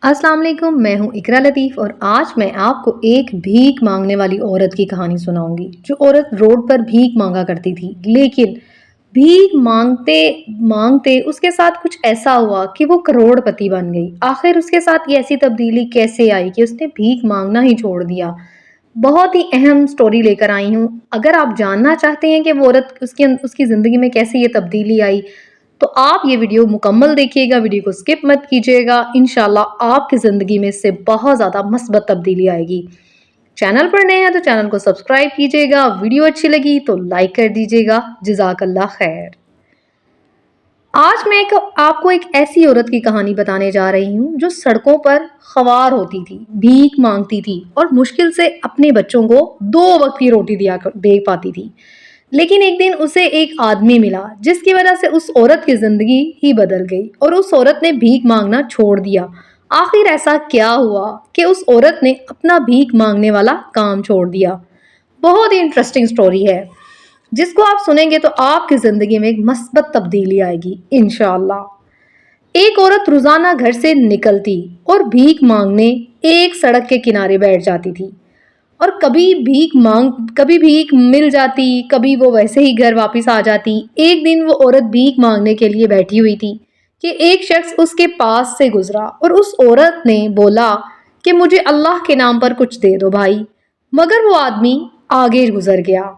अस्सलाम वालेकुम, मैं हूँ इकरा लतीफ़ और आज मैं आपको एक भीख मांगने वाली औरत की कहानी सुनाऊंगी। जो औरत रोड पर भीख मांगा करती थी, लेकिन भीख मांगते मांगते उसके साथ कुछ ऐसा हुआ कि वो करोड़पति बन गई। आखिर उसके साथ ये ऐसी तब्दीली कैसे आई कि उसने भीख मांगना ही छोड़ दिया। बहुत ही अहम स्टोरी लेकर आई हूँ। अगर आप जानना चाहते हैं कि वो औरत उसकी उसकी ज़िंदगी में कैसे ये तब्दीली आई, तो आप ये वीडियो मुकम्मल देखिएगा, वीडियो को स्किप मत कीजिएगा। इंशाल्लाह आपकी ज़िंदगी में इससे बहुत ज़्यादा मस्बत तब्दीली आएगी। चैनल पर नए हैं तो चैनल को सब्सक्राइब कीजिएगा, वीडियो अच्छी लगी तो लाइक कर दीजिएगा। जज़ाकल्लाह खैर। आज मैं आपको एक ऐसी औरत की कहानी बताने जा रही हूँ जो सड़कों पर ख्वार होती थी, भीख मांगती थी और मुश्किल से अपने बच्चों को 2 वक्त की रोटी दे पाती थी। लेकिन एक दिन उसे एक आदमी मिला जिसकी वजह से उस औरत की जिंदगी ही बदल गई और उस औरत ने भीख मांगना छोड़ दिया। आखिर ऐसा क्या हुआ कि उस औरत ने अपना भीख मांगने वाला काम छोड़ दिया? बहुत ही इंटरेस्टिंग स्टोरी है जिसको आप सुनेंगे तो आपकी जिंदगी में एक मस्बत तब्दीली आएगी इंशाअल्लाह। एक औरत रोजाना घर से निकलती और भीख मांगने एक सड़क के किनारे बैठ जाती थी और कभी भीख मिल जाती, कभी वो वैसे ही घर वापस आ जाती। एक दिन वो औरत भीख मांगने के लिए बैठी हुई थी कि एक शख्स उसके पास से गुजरा और उस औरत ने बोला कि मुझे अल्लाह के नाम पर कुछ दे दो भाई। मगर वो आदमी आगे गुजर गया।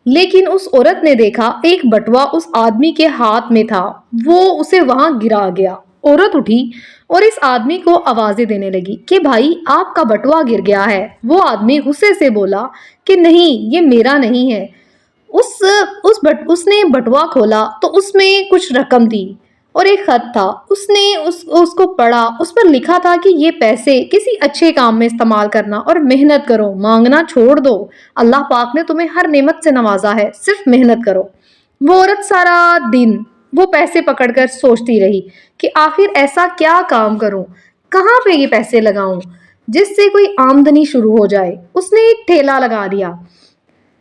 लेकिन उस औरत ने देखा एक बटुआ उस आदमी के हाथ में था, वो उसे वहां गिरा गया। औरत उठी और इस आदमी को आवाजें देने लगी कि भाई आपका बटुआ गिर गया है। वो आदमी गुस्से से बोला कि नहीं, ये मेरा नहीं है। उसने बटुआ खोला तो उसमें कुछ रकम थी और एक खत था। उसने उसको पढ़ा। उस पर लिखा था कि ये पैसे किसी अच्छे काम में इस्तेमाल करना और मेहनत करो, मांगना छोड़ दो। अल्लाह पाक ने तुम्हें हर नेमत से नवाजा है, सिर्फ मेहनत करो। वो औरत सारा दिन वो पैसे पकड़कर सोचती रही कि आखिर ऐसा क्या काम करूं, कहाँ पे ये पैसे लगाऊं जिससे कोई आमदनी शुरू हो जाए। उसने एक ठेला लगा दिया।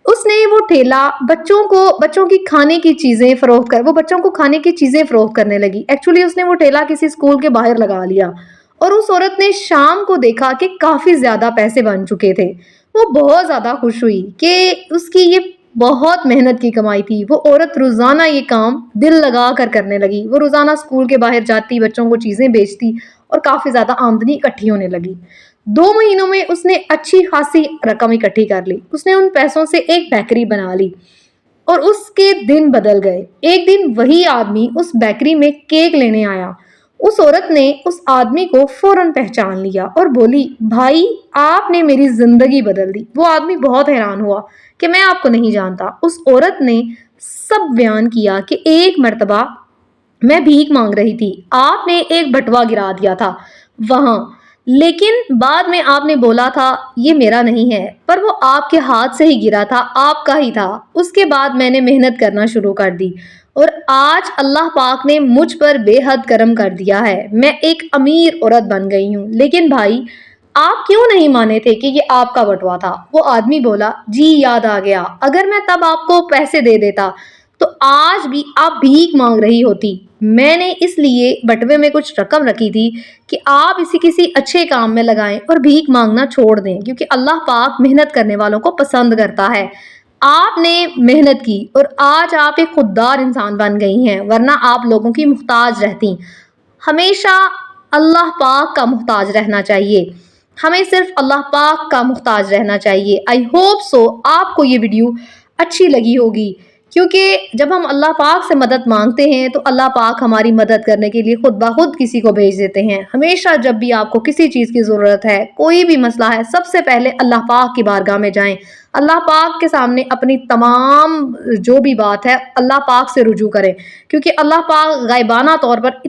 उसने वो ठेला बच्चों की खाने की चीजें फरोख्त कर वो बच्चों को खाने की चीजें फरोख्त करने लगी। एक्चुअली उसने वो ठेला किसी स्कूल के बाहर लगा लिया और उस औरत ने शाम को देखा कि काफी ज्यादा पैसे बन चुके थे। वो बहुत ज्यादा खुश हुई कि उसकी ये बहुत मेहनत की कमाई थी। वो औरत रोजाना ये काम दिल लगा कर करने लगी। वो रोजाना स्कूल के बाहर जाती, बच्चों को चीजें बेचती और काफी ज्यादा आमदनी इकट्ठी होने लगी। 2 महीनों में उसने अच्छी खासी रकम इकट्ठी कर ली। उसने उन पैसों से एक बेकरी बना ली और उसके दिन बदल गए। एक दिन वही आदमी उस बेकरी में केक लेने आया। उस औरत ने उस आदमी को फौरन पहचान लिया और बोली, भाई आपने मेरी जिंदगी बदल दी। वो आदमी बहुत हैरान हुआ कि मैं आपको नहीं जानता। उस औरत ने सब बयान किया कि एक मर्तबा मैं भीख मांग रही थी, आपने एक बटुआ गिरा दिया था वहां, लेकिन बाद में आपने बोला था ये मेरा नहीं है, पर वो आपके हाथ से ही गिरा था, आपका ही था। उसके बाद मैंने मेहनत करना शुरू कर दी और आज अल्लाह पाक ने मुझ पर बेहद करम कर दिया है। मैं एक अमीर औरत बन गई हूँ। लेकिन भाई आप क्यों नहीं माने थे कि ये आपका बटुआ था? वो आदमी बोला, जी याद आ गया, अगर मैं तब आपको पैसे दे देता तो आज भी आप भीख मांग रही होती। मैंने इसलिए बटवे में कुछ रकम रखी थी कि आप इसे किसी अच्छे काम में लगाएं और भीख मांगना छोड़ दें, क्योंकि अल्लाह पाक मेहनत करने वालों को पसंद करता है। आपने मेहनत की और आज आप एक खुददार इंसान बन गई हैं, वरना आप लोगों की मुहताज रहती। हमेशा अल्लाह पाक का मुहताज रहना चाहिए। हमें सिर्फ अल्लाह पाक का मुहताज रहना चाहिए। आई होप सो आपको ये वीडियो अच्छी लगी होगी, क्योंकि जब हम अल्लाह पाक से मदद मांगते हैं तो अल्लाह पाक हमारी मदद करने के लिए खुद ब खुद किसी को भेज देते हैं। हमेशा जब भी आपको किसी चीज़ की ज़रूरत है, कोई भी मसला है, सबसे पहले अल्लाह पाक की बारगाह में जाएं। अल्लाह पाक के सामने अपनी तमाम जो भी बात है अल्लाह पाक से रुजू करें, क्योंकि अल्लाह पाक गायबाना तौर पर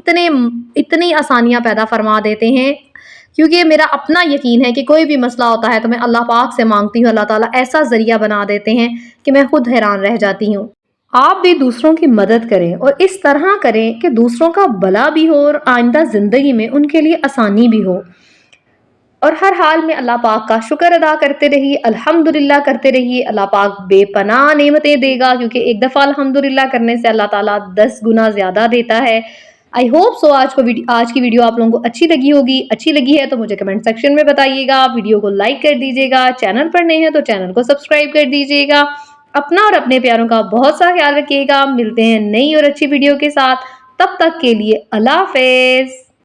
इतनी आसानियाँ पैदा फरमा देते हैं। क्योंकि मेरा अपना यकीन है कि कोई भी मसला होता है तो मैं अल्लाह पाक से मांगती हूँ, अल्लाह ताला ऐसा ज़रिया बना देते हैं कि मैं खुद हैरान रह जाती हूँ। आप भी दूसरों की मदद करें और इस तरह करें कि दूसरों का भला भी हो और आइंदा ज़िंदगी में उनके लिए आसानी भी हो। और हर हाल में अल्लाह पाक का शुक्र अदा करते रहिए, अल्हम्दुलिल्लाह करते रहिए। अल्लाह पाक बेपनाह नेमतें देगा, क्योंकि एक दफ़ा अल्हम्दुलिल्लाह करने से अल्लाह ताला 10 गुना ज़्यादा देता है। आई होप सो आज की वीडियो आप लोगों को अच्छी लगी होगी। अच्छी लगी है तो मुझे कमेंट सेक्शन में बताइएगा, वीडियो को लाइक कर दीजिएगा, चैनल पर नए हैं तो चैनल को सब्सक्राइब कर दीजिएगा। अपना और अपने प्यारों का बहुत सा ख्याल रखिएगा। मिलते हैं नई और अच्छी वीडियो के साथ, तब तक के लिए अल्लाह हाफिज।